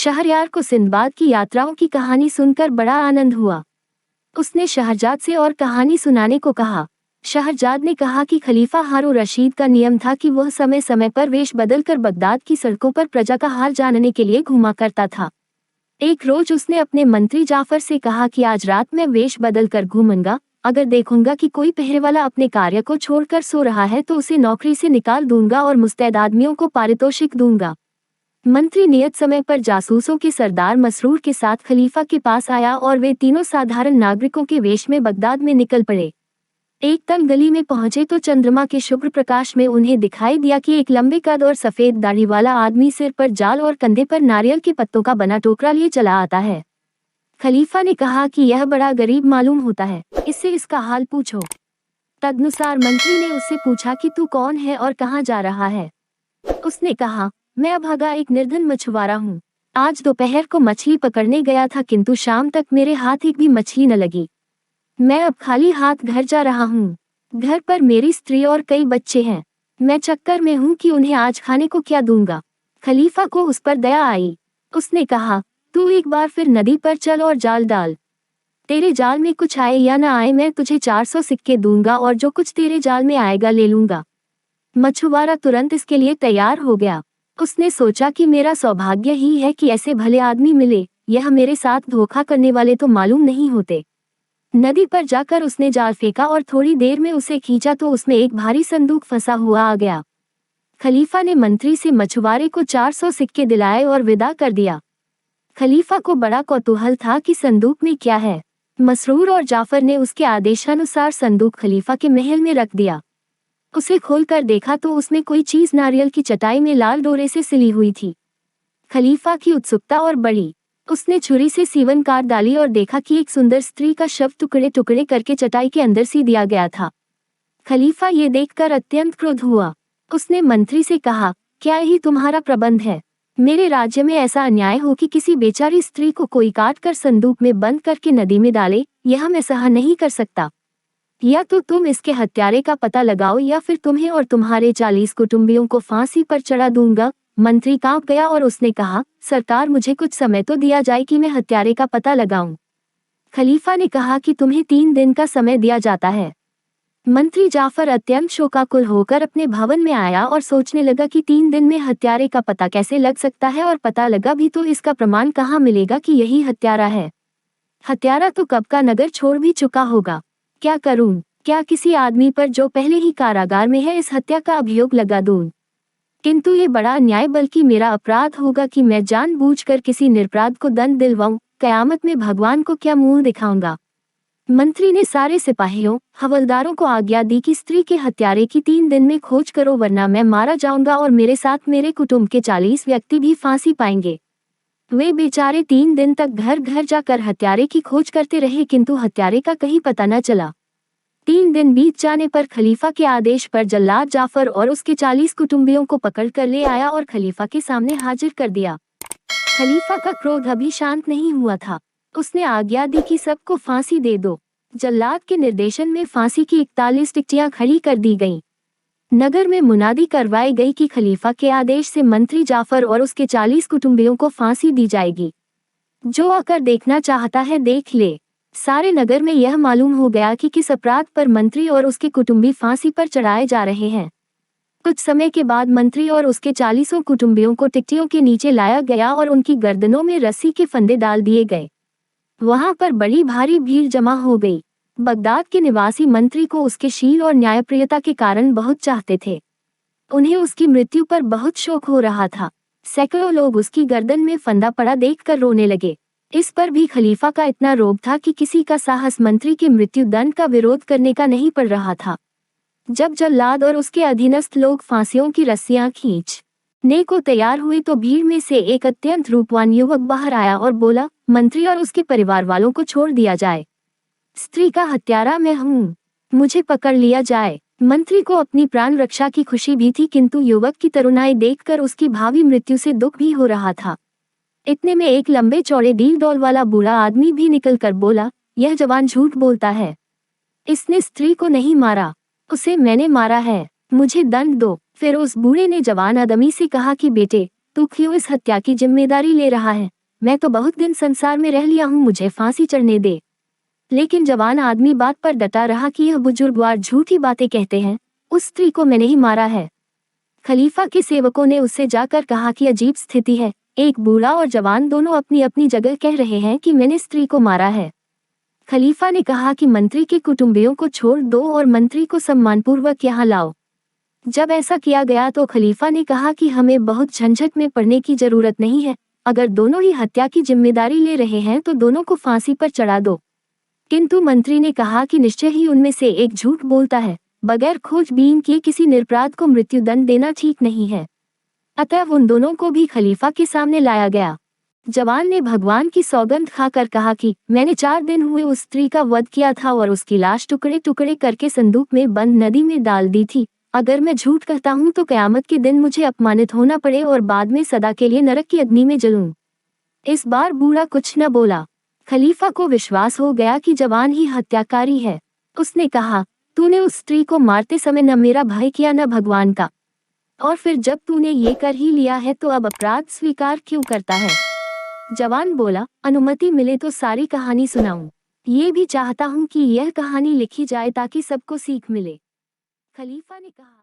शहरयार को सिंदबाद की यात्राओं की कहानी सुनकर बड़ा आनंद हुआ। उसने शहरजाद से और कहानी सुनाने को कहा। शहरजाद ने कहा कि खलीफा हारून रशीद का नियम था कि वह समय समय पर वेश बदलकर बगदाद की सड़कों पर प्रजा का हाल जानने के लिए घूमा करता था। एक रोज उसने अपने मंत्री जाफर से कहा कि आज रात मैं वेश बदल कर घूमूंगा, अगर देखूंगा कि कोई पहरे वाला अपने कार्य को छोड़कर सो रहा है तो उसे नौकरी से निकाल दूंगा और मुस्तैद आदमियों को पारितोषिक दूंगा। मंत्री नियत समय पर जासूसों के सरदार मसरूर के साथ खलीफा के पास आया और वे तीनों साधारण नागरिकों के वेश में बगदाद में निकल पड़े। एक तंग गली में पहुंचे तो चंद्रमा के शुभ्र प्रकाश में उन्हें दिखाई दिया कि एक लंबे कद और सफेद दाढ़ी वाला आदमी सिर पर जाल और कंधे पर नारियल के पत्तों का बना टोकरा लिए चला आता है। खलीफा ने कहा कि यह बड़ा गरीब मालूम होता है, इससे इसका हाल पूछो। तदनुसार मंत्री ने उससे पूछा कि तू कौन है और कहाँ जा रहा है। उसने कहा, मैं अभागा एक निर्धन मछुआरा हूँ। आज दोपहर को मछली पकड़ने गया था किंतु शाम तक मेरे हाथ एक भी मछली न लगी। मैं अब खाली हाथ घर जा रहा हूँ। घर पर मेरी स्त्री और कई बच्चे हैं। मैं चक्कर में हूँ कि उन्हें आज खाने को क्या दूंगा। खलीफा को उस पर दया आई। उसने कहा, तू एक बार फिर नदी पर चल और जाल डाल। तेरे जाल में कुछ आए या न आए मैं तुझे 400 सिक्के दूंगा और जो कुछ तेरे जाल में आएगा ले लूंगा। मछुआरा तुरंत इसके लिए तैयार हो गया। उसने सोचा कि मेरा सौभाग्य ही है कि ऐसे भले आदमी मिले, यह मेरे साथ धोखा करने वाले तो मालूम नहीं होते। नदी पर जाकर उसने जाल फेंका और थोड़ी देर में उसे खींचा तो उसमें एक भारी संदूक फंसा हुआ आ गया। खलीफा ने मंत्री से मछुआरे को 400 सिक्के दिलाए और विदा कर दिया। खलीफा को बड़ा कौतूहल था कि संदूक में क्या है। मसरूर और जाफर ने उसके आदेशानुसार संदूक खलीफा के महल में रख दिया। उसे खोलकर देखा तो उसमें कोई चीज नारियल की चटाई में लाल डोरे से सिली हुई थी। खलीफा की उत्सुकता और बढ़ी। उसने छुरी से सीवन काट डाली और देखा कि एक सुंदर स्त्री का शव टुकड़े टुकड़े करके चटाई के अंदर सी दिया गया था। खलीफा ये देखकर अत्यंत क्रोध हुआ। उसने मंत्री से कहा, क्या यही तुम्हारा प्रबंध है? मेरे राज्य में ऐसा अन्याय हो कि किसी बेचारी स्त्री को कोई काट कर संदूक में बंद करके नदी में डाले, यह मैं सहन नहीं कर सकता। या तो तुम इसके हत्यारे का पता लगाओ या फिर तुम्हें और तुम्हारे 40 कुटुंबियों को फांसी पर चढ़ा दूंगा। मंत्री कांप गया और उसने कहा, सरकार मुझे कुछ समय तो दिया जाए कि मैं हत्यारे का पता लगाऊं। खलीफा ने कहा कि तुम्हें 3 दिन का समय दिया जाता है। मंत्री जाफर अत्यंत शोकाकुल होकर अपने भवन में आया और सोचने लगा कि 3 दिन में हत्यारे का पता कैसे लग सकता है और पता लगा भी तो इसका प्रमाण कहाँ मिलेगा कि यही हत्यारा है। हत्यारा तो कब का नगर छोड़ भी चुका होगा। क्या करूं? क्या किसी आदमी पर जो पहले ही कारागार में है इस हत्या का अभियोग लगा दूं? किंतु ये बड़ा अन्याय बल्कि मेरा अपराध होगा कि मैं जानबूझकर किसी निरपराध को दंड दिलवाऊं। कयामत में भगवान को क्या मुंह दिखाऊंगा। मंत्री ने सारे सिपाहियों हवलदारों को आज्ञा दी कि स्त्री के हत्यारे की 3 दिन में खोज करो वरना मैं मारा जाऊंगा और मेरे साथ मेरे कुटुंब के 40 व्यक्ति भी फांसी पाएंगे। वे बेचारे 3 दिन तक घर घर जाकर हत्यारे की खोज करते रहे किंतु हत्यारे का कहीं पता न चला। 3 दिन बीत जाने पर खलीफा के आदेश पर जल्लाद जाफर और उसके 40 कुटुंबियों को पकड़ कर ले आया और खलीफा के सामने हाजिर कर दिया। खलीफा का क्रोध अभी शांत नहीं हुआ था। उसने आज्ञा दी कि सबको फांसी दे दो। जल्लाद के निर्देशन में फांसी की 41 टिकटियां खड़ी कर दी गईं। नगर में मुनादी करवाई गई कि खलीफा के आदेश से मंत्री जाफर और उसके 40 कुटुंबियों को फांसी दी जाएगी। जो आकर देखना चाहता है देख ले। सारे नगर में यह मालूम हो गया कि किस अपराध पर मंत्री और उसके कुटुंबी फांसी पर चढ़ाए जा रहे हैं। कुछ समय के बाद मंत्री और उसके 40 कुटुंबियों को टिकटियों के नीचे लाया गया और उनकी गर्दनों में रस्सी के फंदे डाल दिए गए। वहां पर बड़ी भारी भीड़ जमा हो गई। बगदाद के निवासी मंत्री को उसके शील और न्यायप्रियता के कारण बहुत चाहते थे। उन्हें उसकी मृत्यु पर बहुत शोक हो रहा था। सैकड़ों लोग उसकी गर्दन में फंदा पड़ा देखकर रोने लगे। इस पर भी खलीफा का इतना रोब था कि किसी का साहस मंत्री के मृत्यु दंड का विरोध करने का नहीं पड़ रहा था। जब जल्लाद और उसके अधीनस्थ लोग फांसियों की रस्सियां खींचने को तैयार हुए तो भीड़ में से एक अत्यंत रूपवान युवक बाहर आया और बोला, मंत्री और उसके परिवार वालों को छोड़ दिया जाए। स्त्री का हत्यारा मैं हूँ, मुझे पकड़ लिया जाए। मंत्री को अपनी प्राण रक्षा की खुशी भी थी किंतु युवक की तरुणाई देखकर उसकी भावी मृत्यु से दुख भी हो रहा था। इतने में एक लंबे चौड़े डील डौल वाला बूढ़ा आदमी भी निकलकर बोला, यह जवान झूठ बोलता है। इसने स्त्री को नहीं मारा, उसे मैंने मारा है। मुझे दंड दो। फिर उस बूढ़े ने जवान आदमी से कहा कि बेटे, तू क्यों इस हत्या की जिम्मेदारी ले रहा है? मैं तो बहुत दिन संसार में रह लिया हूँ, मुझे फांसी चढ़ने दे। लेकिन जवान आदमी बात पर डटा रहा कि यह बुजुर्गवार झूठी बातें कहते हैं, उस स्त्री को मैंने ही मारा है। खलीफा के सेवकों ने उससे जाकर कहा कि अजीब स्थिति है, एक बूढ़ा और जवान दोनों अपनी अपनी जगह कह रहे हैं कि मैंने स्त्री को मारा है। खलीफा ने कहा कि मंत्री के कुटुंबियों को छोड़ दो और मंत्री को सम्मानपूर्वक यहाँ लाओ। जब ऐसा किया गया तो खलीफा ने कहा कि हमें बहुत झंझट में पड़ने की जरूरत नहीं है, अगर दोनों ही हत्या की जिम्मेदारी ले रहे हैं तो दोनों को फांसी पर चढ़ा दो। किंतु मंत्री ने कहा कि निश्चय ही उनमें से एक झूठ बोलता है, बगैर खोजबीन किए किसी निरपराध को मृत्युदंड देना ठीक नहीं है। अतः उन दोनों को भी खलीफा के सामने लाया गया। जवान ने भगवान की सौगंध खाकर कहा कि मैंने 4 दिन हुए उस स्त्री का वध किया था और उसकी लाश टुकड़े टुकड़े करके संदूक में बंद नदी में डाल दी थी। अगर मैं झूठ कहता हूँ तो कयामत के दिन मुझे अपमानित होना पड़े और बाद में सदा के लिए नरक की अग्नि में जलूं। इस बार बूढ़ा कुछ न बोला। खलीफा को विश्वास हो गया कि जवान ही हत्याकारी है। उसने कहा, तूने उस स्त्री को मारते समय न मेरा भय किया न भगवान का, और फिर जब तूने ये कर ही लिया है तो अब अपराध स्वीकार क्यों करता है? जवान बोला, अनुमति मिले तो सारी कहानी सुनाऊं। ये भी चाहता हूँ कि यह कहानी लिखी जाए ताकि सबको सीख मिले। खलीफा ने कहा।